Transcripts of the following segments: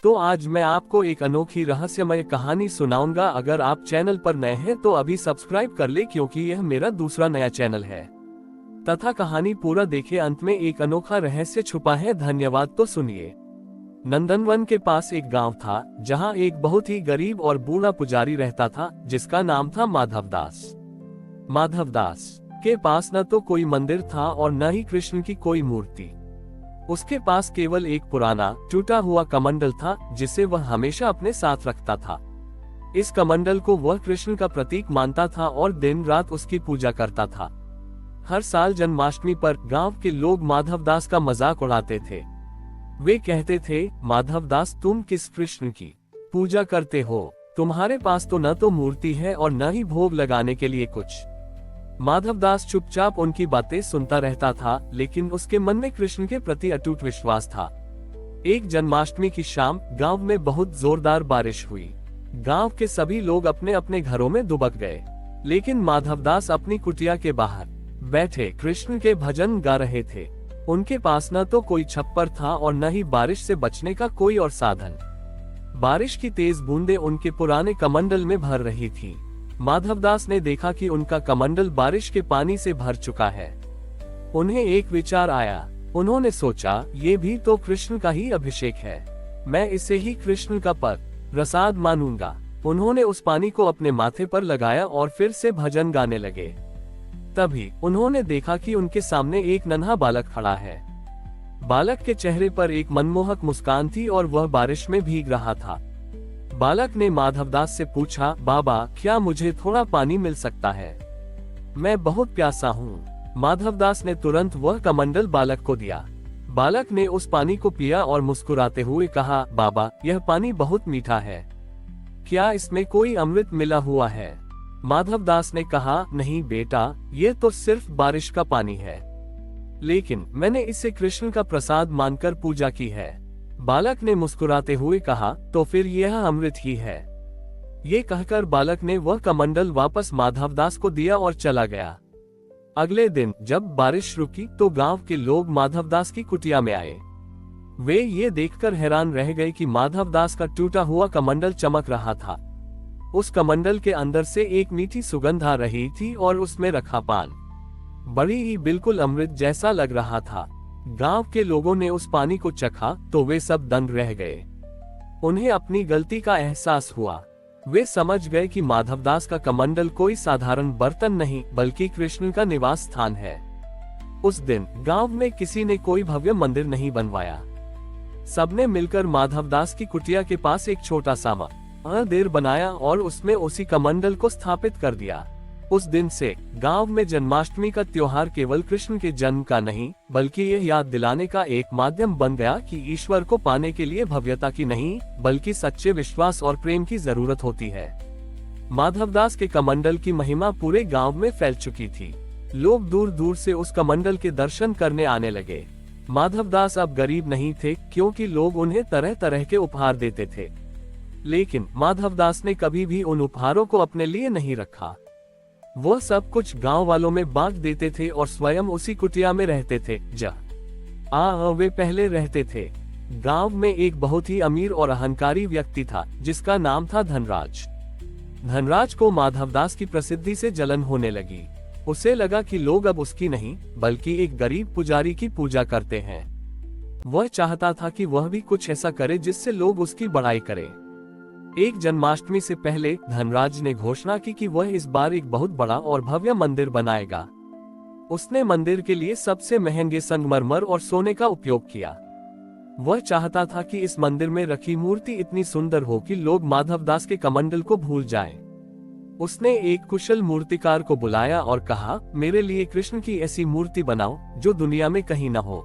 तो आज मैं आपको एक अनोखी रहस्यमय कहानी सुनाऊंगा। अगर आप चैनल पर नए हैं तो अभी सब्सक्राइब कर ले, क्योंकि यह मेरा दूसरा नया चैनल है। तथा कहानी पूरा देखे, अंत में एक अनोखा रहस्य छुपा है। धन्यवाद। तो सुनिए। नंदनवन के पास एक गांव था, जहां एक बहुत ही गरीब और बूढ़ा पुजारी रहता था, जिसका नाम था माधवदास। माधवदास के पास न तो कोई मंदिर था और न ही कृष्ण की कोई मूर्ति। उसके पास केवल एक पुराना टूटा हुआ कमंडल था, जिसे वह हमेशा अपने साथ रखता था। इस कमंडल को वह कृष्ण का प्रतीक मानता था और दिन रात उसकी पूजा करता था। हर साल जन्माष्टमी पर गांव के लोग माधवदास का मजाक उड़ाते थे। वे कहते थे, माधवदास, तुम किस कृष्ण की पूजा करते हो? तुम्हारे पास तो न तो मूर्ति है और न ही भोग लगाने के लिए कुछ। माधवदास चुपचाप उनकी बातें सुनता रहता था, लेकिन उसके मन में कृष्ण के प्रति अटूट विश्वास था। एक जन्माष्टमी की शाम गांव में बहुत जोरदार बारिश हुई। गांव के सभी लोग अपने अपने घरों में दुबक गए, लेकिन माधवदास अपनी कुटिया के बाहर बैठे कृष्ण के भजन गा रहे थे। उनके पास न तो कोई छप्पर था और न ही बारिश से बचने का कोई और साधन। बारिश की तेज बूंदें उनके पुराने कमंडल में भर रही थी। माधवदास ने देखा कि उनका कमंडल बारिश के पानी से भर चुका है। उन्हें एक विचार आया। उन्होंने सोचा, ये भी तो कृष्ण का ही अभिषेक है, मैं इसे ही कृष्ण का प्रसाद मानूंगा। उन्होंने उस पानी को अपने माथे पर लगाया और फिर से भजन गाने लगे। तभी उन्होंने देखा कि उनके सामने एक नन्हा बालक खड़ा है। बालक के चेहरे पर एक मनमोहक मुस्कान थी और वह बारिश में भीग रहा था। बालक ने माधवदास से पूछा, बाबा, क्या मुझे थोड़ा पानी मिल सकता है? मैं बहुत प्यासा हूँ। माधवदास ने तुरंत वह कमंडल बालक को दिया। बालक ने उस पानी को पिया और मुस्कुराते हुए कहा, बाबा, यह पानी बहुत मीठा है, क्या इसमें कोई अमृत मिला हुआ है? माधवदास ने कहा, नहीं बेटा, ये तो सिर्फ बारिश का पानी है, लेकिन मैंने इसे कृष्ण का प्रसाद मानकर पूजा की है। बालक ने मुस्कुराते हुए कहा, तो फिर यह अमृत ही है। ये कहकर बालक ने वह कमंडल वापस माधवदास को दिया और चला गया। अगले दिन जब बारिश रुकी तो गांव के लोग माधवदास की कुटिया में आए। वे ये देखकर हैरान रह गए कि माधवदास का टूटा हुआ कमंडल चमक रहा था। उस कमंडल के अंदर से एक मीठी सुगंध आ रही थी और उसमें रखा पान बड़ी ही बिल्कुल अमृत जैसा लग रहा था। गांव के लोगों ने उस पानी को चखा तो वे सब दंग रह गए। उन्हें अपनी गलती का एहसास हुआ। वे समझ गए कि माधवदास का कमंडल कोई साधारण बर्तन नहीं, बल्कि कृष्ण का निवास स्थान है। उस दिन गांव में किसी ने कोई भव्य मंदिर नहीं बनवाया। सबने मिलकर माधवदास की कुटिया के पास एक छोटा सा मंदिर बनाया और उसमें उसी कमंडल को स्थापित कर दिया। उस दिन से गांव में जन्माष्टमी का त्योहार केवल कृष्ण के जन्म का नहीं, बल्कि यह याद दिलाने का एक माध्यम बन गया कि ईश्वर को पाने के लिए भव्यता की नहीं, बल्कि सच्चे विश्वास और प्रेम की जरूरत होती है। माधवदास के कमंडल की महिमा पूरे गांव में फैल चुकी थी। लोग दूर दूर से उस कमंडल के दर्शन करने आने लगे। माधवदास अब गरीब नहीं थे, क्योंकि लोग उन्हें तरह तरह के उपहार देते थे, लेकिन माधवदास ने कभी भी उन उपहारों को अपने लिए नहीं रखा। वह सब कुछ गांव वालों में बांट देते थे और स्वयं उसी कुटिया में रहते थे जहां वे पहले रहते थे। गांव में एक बहुत ही अमीर और अहंकारी व्यक्ति था, जिसका नाम था धनराज। धनराज को माधवदास की प्रसिद्धि से जलन होने लगी। उसे लगा कि लोग अब उसकी नहीं, बल्कि एक गरीब पुजारी की पूजा करते हैं। वह चाहता था कि वह भी कुछ ऐसा करे जिससे लोग उसकी बड़ाई करें। एक जन्माष्टमी से पहले धनराज ने घोषणा की कि वह इस बार एक बहुत बड़ा और भव्य मंदिर बनाएगा। उसने मंदिर के लिए सबसे महंगे संगमरमर और सोने का उपयोग किया। वह चाहता था कि इस मंदिर में रखी मूर्ति इतनी सुंदर हो कि लोग माधवदास के कमंडल को भूल जाएं। उसने एक कुशल मूर्तिकार को बुलाया और कहा, मेरे लिए कृष्ण की ऐसी मूर्ति बनाओ जो दुनिया में कहीं न हो।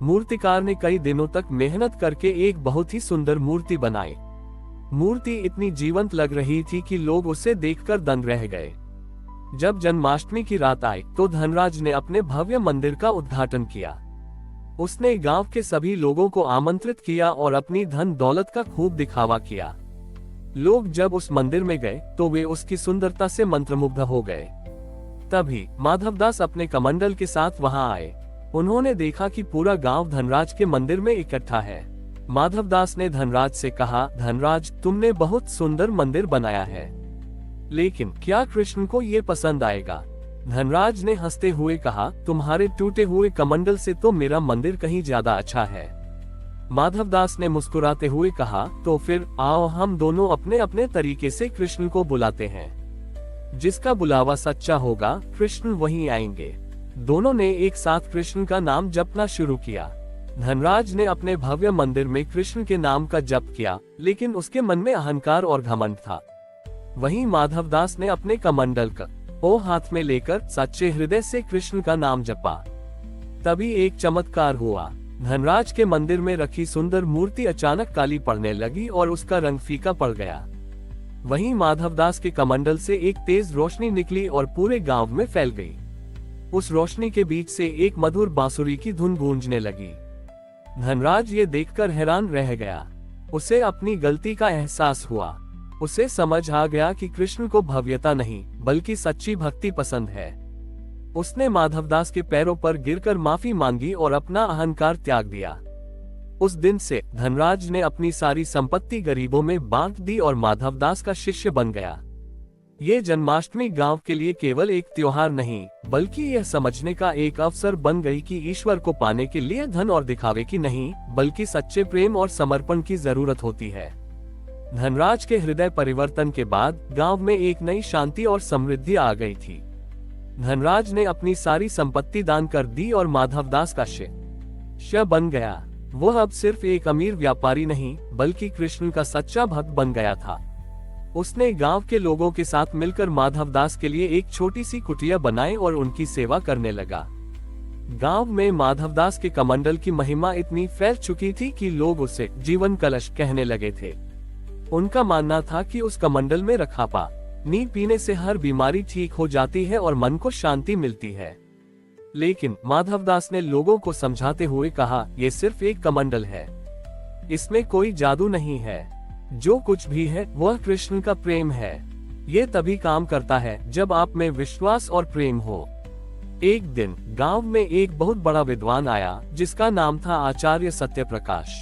मूर्तिकार ने कई दिनों तक मेहनत करके एक बहुत ही सुंदर मूर्ति बनाई। मूर्ति इतनी जीवंत लग रही थी कि लोग उसे देखकर दंग रह गए। जब जन्माष्टमी की रात आई तो धनराज ने अपने भव्य मंदिर का उद्घाटन किया। उसने गांव के सभी लोगों को आमंत्रित किया और अपनी धन दौलत का खूब दिखावा किया। लोग जब उस मंदिर में गए तो वे उसकी सुंदरता से मंत्रमुग्ध हो गए। तभी माधवदास अपने कमंडल के साथ वहां आए। उन्होंने देखा कि पूरा गांव धनराज के मंदिर में इकट्ठा है। माधवदास ने धनराज से कहा, धनराज, तुमने बहुत सुंदर मंदिर बनाया है, लेकिन क्या कृष्ण को ये पसंद आएगा? धनराज ने हंसते हुए कहा, तुम्हारे टूटे हुए कमंडल से तो मेरा मंदिर कहीं ज्यादा अच्छा है। माधवदास ने मुस्कुराते हुए कहा, तो फिर आओ हम दोनों अपने अपने तरीके से कृष्ण को बुलाते हैं। जिसका बुलावा सच्चा होगा, कृष्ण वहीं आएंगे। दोनों ने एक साथ कृष्ण का नाम जपना शुरू किया। धनराज ने अपने भव्य मंदिर में कृष्ण के नाम का जप किया, लेकिन उसके मन में अहंकार और घमंड था। वहीं माधवदास ने अपने कमंडल को हाथ में लेकर सच्चे हृदय से कृष्ण का नाम जपा। तभी एक चमत्कार हुआ। धनराज के मंदिर में रखी सुंदर मूर्ति अचानक काली पड़ने लगी और उसका रंग फीका पड़ गया। वहीं माधवदास के कमंडल से एक तेज रोशनी निकली और पूरे गांव में फैल गई। उस रोशनी के बीच से एक मधुर बांसुरी की धुन गूंजने लगी। धनराज ये देखकर हैरान रह गया। उसे अपनी गलती का एहसास हुआ। उसे समझ आ गया कि कृष्ण को भव्यता नहीं, बल्कि सच्ची भक्ति पसंद है। उसने माधवदास के पैरों पर गिरकर माफी मांगी और अपना अहंकार त्याग दिया। उस दिन से धनराज ने अपनी सारी संपत्ति गरीबों में बांट दी और माधवदास का शिष्य बन गया। ये जन्माष्टमी गांव के लिए केवल एक त्योहार नहीं, बल्कि यह समझने का एक अवसर बन गई कि ईश्वर को पाने के लिए धन और दिखावे की नहीं, बल्कि सच्चे प्रेम और समर्पण की जरूरत होती है। धनराज के हृदय परिवर्तन के बाद गांव में एक नई शांति और समृद्धि आ गई थी। धनराज ने अपनी सारी संपत्ति दान कर दी और माधवदास का शिष्य बन गया। वह अब सिर्फ एक अमीर व्यापारी नहीं, बल्कि कृष्ण का सच्चा भक्त बन गया था। उसने गांव के लोगों के साथ मिलकर माधवदास के लिए एक छोटी सी कुटिया बनाई और उनकी सेवा करने लगा। गांव में माधवदास के कमंडल की महिमा इतनी फैल चुकी थी कि लोग उसे जीवन कलश कहने लगे थे। उनका मानना था कि उस कमंडल में रखा पानी पीने से हर बीमारी ठीक हो जाती है और मन को शांति मिलती है। लेकिन माधवदास ने लोगों को समझाते हुए कहा, ये सिर्फ एक कमंडल है, इसमें कोई जादू नहीं है। जो कुछ भी है वह कृष्ण का प्रेम है। ये तभी काम करता है जब आप में विश्वास और प्रेम हो। एक दिन गांव में एक बहुत बड़ा विद्वान आया, जिसका नाम था आचार्य सत्यप्रकाश।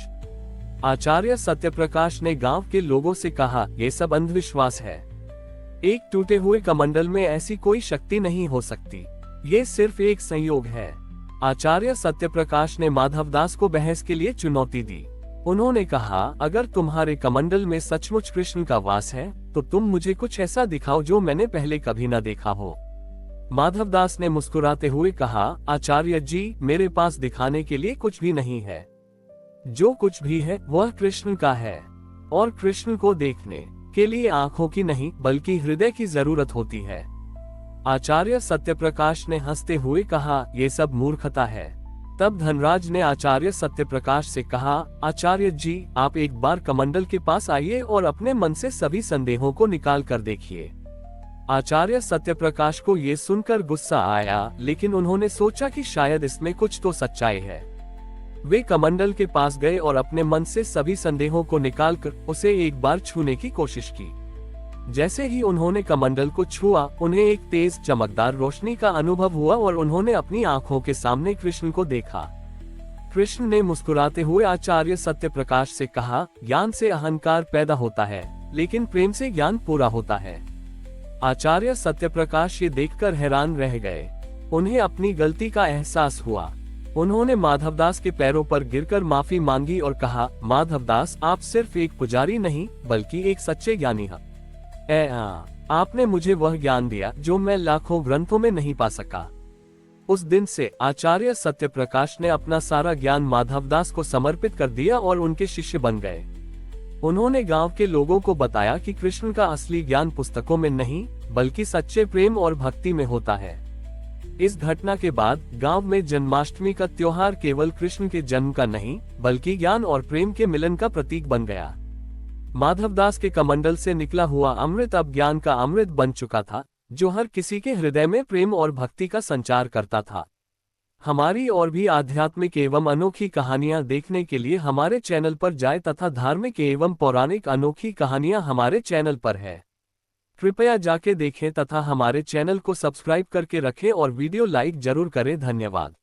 आचार्य सत्यप्रकाश ने गांव के लोगों से कहा, ये सब अंधविश्वास है। एक टूटे हुए कमंडल में ऐसी कोई शक्ति नहीं हो सकती, ये सिर्फ एक संयोग है। आचार्य सत्यप्रकाश ने माधवदास को बहस के लिए चुनौती दी। उन्होंने कहा, अगर तुम्हारे कमंडल में सचमुच कृष्ण का वास है, तो तुम मुझे कुछ ऐसा दिखाओ जो मैंने पहले कभी न देखा हो। माधवदास ने मुस्कुराते हुए कहा, आचार्य जी, मेरे पास दिखाने के लिए कुछ भी नहीं है। जो कुछ भी है वह कृष्ण का है, और कृष्ण को देखने के लिए आंखों की नहीं, बल्कि हृदय की जरूरत होती है। आचार्य सत्यप्रकाश ने हंसते हुए कहा, ये सब मूर्खता है। तब धनराज ने आचार्य सत्यप्रकाश से कहा, आचार्य जी, आप एक बार कमंडल के पास आइए और अपने मन से सभी संदेहों को निकाल कर देखिए। आचार्य सत्यप्रकाश को ये सुनकर गुस्सा आया, लेकिन उन्होंने सोचा कि शायद इसमें कुछ तो सच्चाई है। वे कमंडल के पास गए और अपने मन से सभी संदेहों को निकालकर उसे एक बार छूने की कोशिश की। जैसे ही उन्होंने कमंडल को छुआ, उन्हें एक तेज चमकदार रोशनी का अनुभव हुआ और उन्होंने अपनी आंखों के सामने कृष्ण को देखा। कृष्ण ने मुस्कुराते हुए आचार्य सत्यप्रकाश से कहा, ज्ञान से अहंकार पैदा होता है, लेकिन प्रेम से ज्ञान पूरा होता है। आचार्य सत्यप्रकाश ये देखकर हैरान रह गए। उन्हें अपनी गलती का एहसास हुआ। उन्होंने माधवदास के पैरों पर गिरकर माफी मांगी और कहा, माधवदास, आप सिर्फ एक पुजारी नहीं, बल्कि एक सच्चे ज्ञानी हैं। आपने मुझे वह ज्ञान दिया जो मैं लाखों ग्रंथों में नहीं पा सका। उस दिन से आचार्य सत्यप्रकाश ने अपना सारा ज्ञान माधवदास को समर्पित कर दिया और उनके शिष्य बन गए। उन्होंने गांव के लोगों को बताया कि कृष्ण का असली ज्ञान पुस्तकों में नहीं, बल्कि सच्चे प्रेम और भक्ति में होता है। इस घटना के बाद गांव में जन्माष्टमी का त्योहार केवल कृष्ण के जन्म का नहीं, बल्कि ज्ञान और प्रेम के मिलन का प्रतीक बन गया। माधवदास के कमंडल से निकला हुआ अमृत अब ज्ञान का अमृत बन चुका था, जो हर किसी के हृदय में प्रेम और भक्ति का संचार करता था। हमारी और भी आध्यात्मिक एवं अनोखी कहानियां देखने के लिए हमारे चैनल पर जाएं तथा धार्मिक एवं पौराणिक अनोखी कहानियां हमारे चैनल पर है। कृपया जाके देखें तथा हमारे चैनल को सब्सक्राइब करके रखें और वीडियो लाइक जरूर करें। धन्यवाद।